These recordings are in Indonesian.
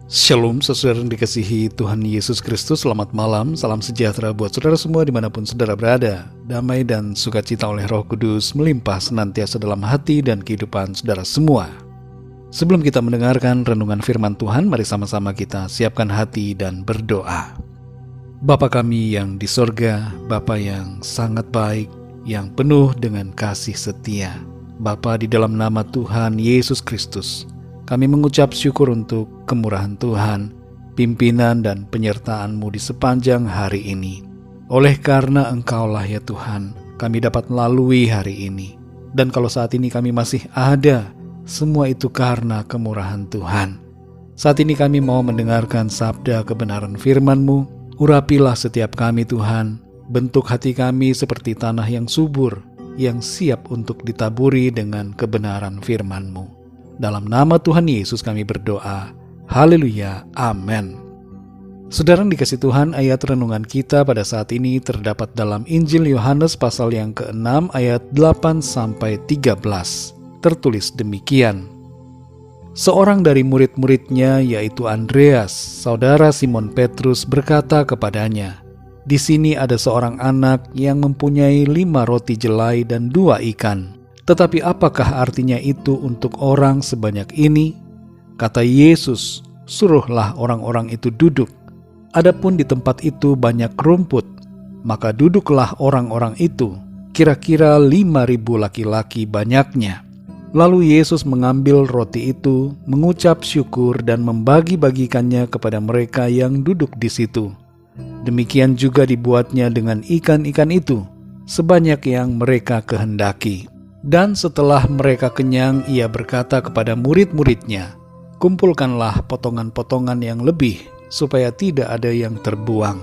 Shalom saudara yang dikasihi Tuhan Yesus Kristus. Selamat malam, salam sejahtera buat saudara semua dimanapun saudara berada. Damai dan sukacita oleh Roh Kudus melimpah senantiasa dalam hati dan kehidupan saudara semua. Sebelum kita mendengarkan renungan firman Tuhan, mari sama-sama kita siapkan hati dan berdoa. Bapa kami yang di sorga, Bapa yang sangat baik, yang penuh dengan kasih setia. Bapa, di dalam nama Tuhan Yesus Kristus, kami mengucap syukur untuk kemurahan Tuhan, pimpinan dan penyertaan-Mu di sepanjang hari ini. Oleh karena Engkaulah ya Tuhan, kami dapat melalui hari ini. Dan kalau saat ini kami masih ada, semua itu karena kemurahan Tuhan. Saat ini kami mau mendengarkan sabda kebenaran firman-Mu. Urapilah setiap kami Tuhan, bentuk hati kami seperti tanah yang subur, yang siap untuk ditaburi dengan kebenaran firman-Mu. Dalam nama Tuhan Yesus kami berdoa. Haleluya. Amin. Saudara yang dikasihi Tuhan, ayat renungan kita pada saat ini terdapat dalam Injil Yohanes pasal yang ke-6 ayat 8-13. Tertulis demikian. Seorang dari murid-muridnya yaitu Andreas, saudara Simon Petrus berkata kepadanya, "Di sini ada seorang anak yang mempunyai 5 roti jelai dan 2 ikan. Tetapi apakah artinya itu untuk orang sebanyak ini?" Kata Yesus, "Suruhlah orang-orang itu duduk." Adapun di tempat itu banyak rumput, maka duduklah orang-orang itu, kira-kira 5.000 laki-laki banyaknya. Lalu Yesus mengambil roti itu, mengucap syukur dan membagi-bagikannya kepada mereka yang duduk di situ. Demikian juga dibuatnya dengan ikan-ikan itu, sebanyak yang mereka kehendaki. Dan setelah mereka kenyang, ia berkata kepada murid-muridnya, "Kumpulkanlah potongan-potongan yang lebih, supaya tidak ada yang terbuang."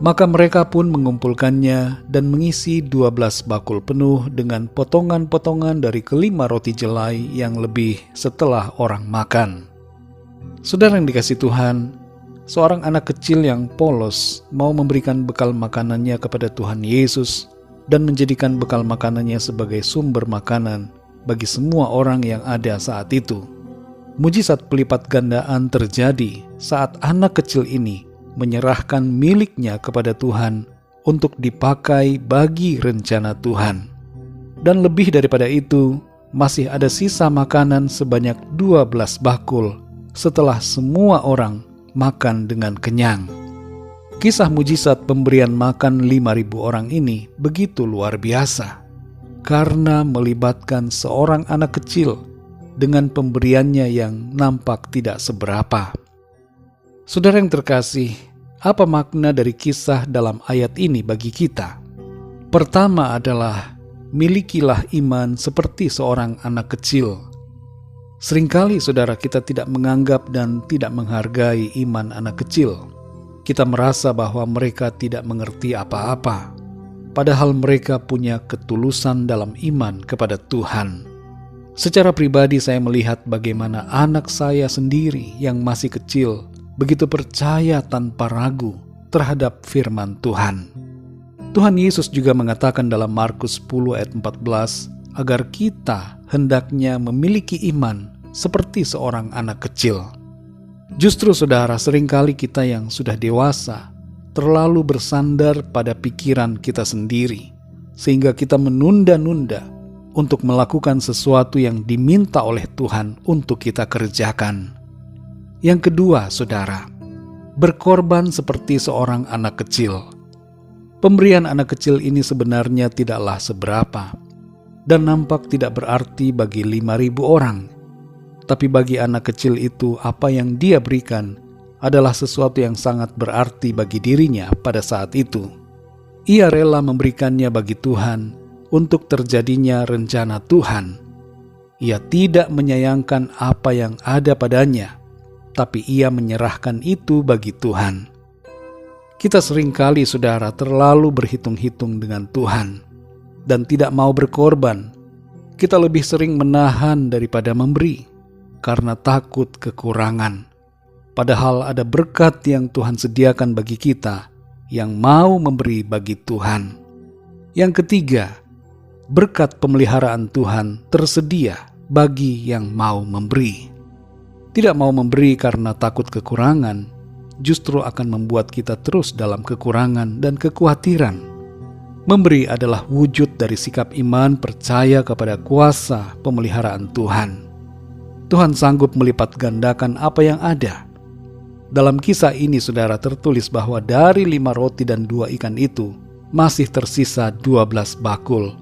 Maka mereka pun mengumpulkannya dan mengisi 12 bakul penuh dengan potongan-potongan dari kelima roti jelai yang lebih setelah orang makan. Saudara yang dikasihi Tuhan, seorang anak kecil yang polos mau memberikan bekal makanannya kepada Tuhan Yesus dan menjadikan bekal makanannya sebagai sumber makanan bagi semua orang yang ada saat itu. Mujizat pelipat gandaan terjadi saat anak kecil ini menyerahkan miliknya kepada Tuhan untuk dipakai bagi rencana Tuhan. Dan lebih daripada itu, masih ada sisa makanan sebanyak 12 bakul setelah semua orang makan dengan kenyang. Kisah mujizat pemberian makan 5.000 orang ini begitu luar biasa karena melibatkan seorang anak kecil dengan pemberiannya yang nampak tidak seberapa. Saudara yang terkasih, apa makna dari kisah dalam ayat ini bagi kita? Pertama adalah, milikilah iman seperti seorang anak kecil. Seringkali saudara kita tidak menganggap dan tidak menghargai iman anak kecil. Kita merasa bahwa mereka tidak mengerti apa-apa, padahal mereka punya ketulusan dalam iman kepada Tuhan. Secara pribadi saya melihat bagaimana anak saya sendiri yang masih kecil begitu percaya tanpa ragu terhadap firman Tuhan. Tuhan Yesus juga mengatakan dalam Markus 10 ayat 14 agar kita hendaknya memiliki iman seperti seorang anak kecil. Justru saudara, seringkali kita yang sudah dewasa terlalu bersandar pada pikiran kita sendiri, sehingga kita menunda-nunda untuk melakukan sesuatu yang diminta oleh Tuhan untuk kita kerjakan. Yang kedua, saudara, berkorban seperti seorang anak kecil. Pemberian anak kecil ini sebenarnya tidaklah seberapa dan nampak tidak berarti bagi 5.000 orang. Tapi bagi anak kecil itu, apa yang dia berikan adalah sesuatu yang sangat berarti bagi dirinya pada saat itu. Ia rela memberikannya bagi Tuhan untuk terjadinya rencana Tuhan. Ia tidak menyayangkan apa yang ada padanya, tapi ia menyerahkan itu bagi Tuhan. Kita seringkali, saudara, terlalu berhitung-hitung dengan Tuhan dan tidak mau berkorban. Kita lebih sering menahan daripada memberi karena takut kekurangan. Padahal ada berkat yang Tuhan sediakan bagi kita yang mau memberi bagi Tuhan. Yang ketiga, berkat pemeliharaan Tuhan tersedia bagi yang mau memberi. Tidak mau memberi karena takut kekurangan, justru akan membuat kita terus dalam kekurangan dan kekhawatiran. Memberi adalah wujud dari sikap iman percaya kepada kuasa pemeliharaan Tuhan. Tuhan sanggup melipat gandakan apa yang ada. Dalam kisah ini saudara tertulis bahwa dari 5 roti dan 2 ikan itu masih tersisa 12 bakul.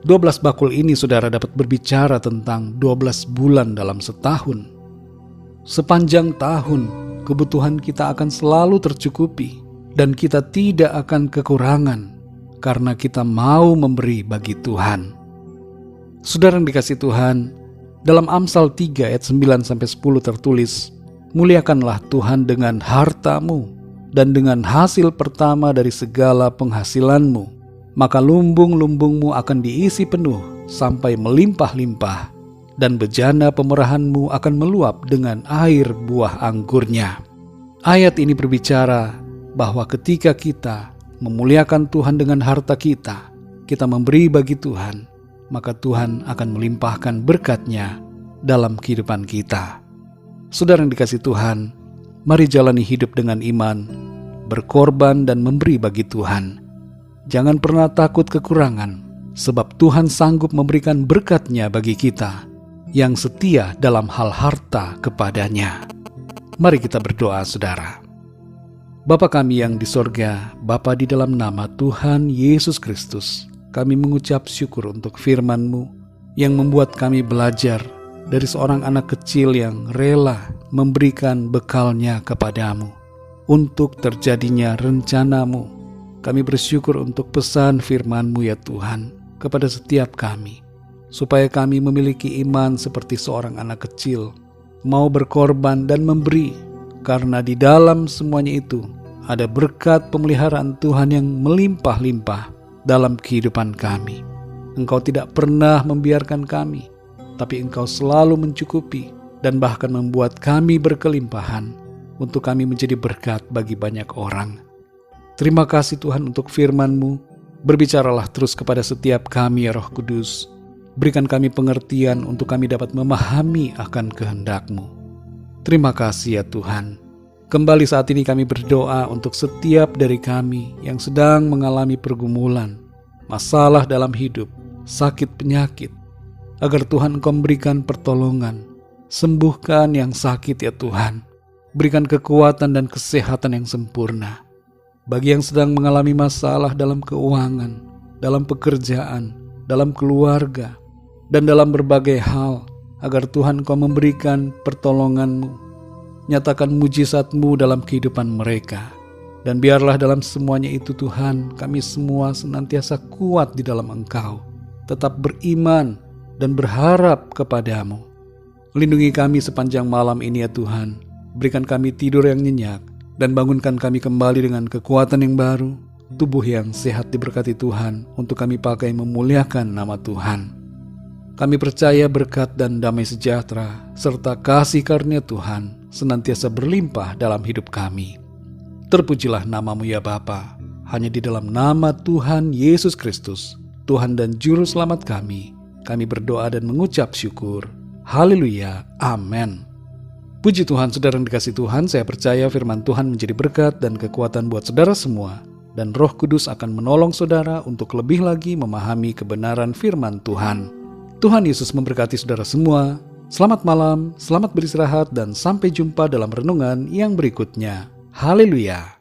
12 bakul ini saudara dapat berbicara tentang 12 bulan dalam setahun. Sepanjang tahun, kebutuhan kita akan selalu tercukupi dan kita tidak akan kekurangan karena kita mau memberi bagi Tuhan. Saudara yang dikasihi Tuhan, dalam Amsal 3 ayat 9-10 tertulis, "Muliakanlah Tuhan dengan hartamu dan dengan hasil pertama dari segala penghasilanmu, maka lumbung-lumbungmu akan diisi penuh sampai melimpah-limpah, dan bejana pemerahanmu akan meluap dengan air buah anggurnya." Ayat ini berbicara bahwa ketika kita memuliakan Tuhan dengan harta kita, kita memberi bagi Tuhan, maka Tuhan akan melimpahkan berkat-Nya dalam kehidupan kita. Saudara yang dikasihi Tuhan, mari jalani hidup dengan iman, berkorban dan memberi bagi Tuhan. Jangan pernah takut kekurangan, sebab Tuhan sanggup memberikan berkat-Nya bagi kita yang setia dalam hal harta kepadanya. Mari kita berdoa saudara. Bapa kami yang di sorga, Bapa di dalam nama Tuhan Yesus Kristus, kami mengucap syukur untuk firman-Mu yang membuat kami belajar dari seorang anak kecil yang rela memberikan bekalnya kepadamu untuk terjadinya rencana-Mu. Kami bersyukur untuk pesan firman-Mu ya Tuhan kepada setiap kami, supaya kami memiliki iman seperti seorang anak kecil, mau berkorban dan memberi, karena di dalam semuanya itu ada berkat pemeliharaan Tuhan yang melimpah-limpah dalam kehidupan kami. Engkau tidak pernah membiarkan kami, tapi Engkau selalu mencukupi dan bahkan membuat kami berkelimpahan untuk kami menjadi berkat bagi banyak orang. Terima kasih Tuhan untuk firman-Mu. Berbicaralah terus kepada setiap kami ya Roh Kudus. Berikan kami pengertian untuk kami dapat memahami akan kehendak-Mu. Terima kasih ya Tuhan. Kembali saat ini kami berdoa untuk setiap dari kami yang sedang mengalami pergumulan, masalah dalam hidup, sakit penyakit, agar Tuhan Engkau memberikan pertolongan, sembuhkan yang sakit ya Tuhan, berikan kekuatan dan kesehatan yang sempurna. Bagi yang sedang mengalami masalah dalam keuangan, dalam pekerjaan, dalam keluarga, dan dalam berbagai hal, agar Tuhan Engkau memberikan pertolongan-Mu, nyatakan mujizat-Mu dalam kehidupan mereka. Dan biarlah dalam semuanya itu Tuhan, kami semua senantiasa kuat di dalam Engkau, tetap beriman dan berharap kepadamu. Lindungi kami sepanjang malam ini ya Tuhan, berikan kami tidur yang nyenyak, dan bangunkan kami kembali dengan kekuatan yang baru, tubuh yang sehat diberkati Tuhan, untuk kami pakai memuliakan nama Tuhan. Kami percaya berkat dan damai sejahtera, serta kasih karunia Tuhan senantiasa berlimpah dalam hidup kami. Terpujilah nama-Mu ya Bapa, hanya di dalam nama Tuhan Yesus Kristus, Tuhan dan Juru Selamat kami berdoa dan mengucap syukur. Haleluya, amin. Puji Tuhan, saudara yang dikasihi Tuhan, saya percaya firman Tuhan menjadi berkat dan kekuatan buat saudara semua, dan Roh Kudus akan menolong saudara untuk lebih lagi memahami kebenaran firman Tuhan. Tuhan Yesus memberkati saudara semua. Selamat malam, selamat beristirahat, dan sampai jumpa dalam renungan yang berikutnya. Haleluya.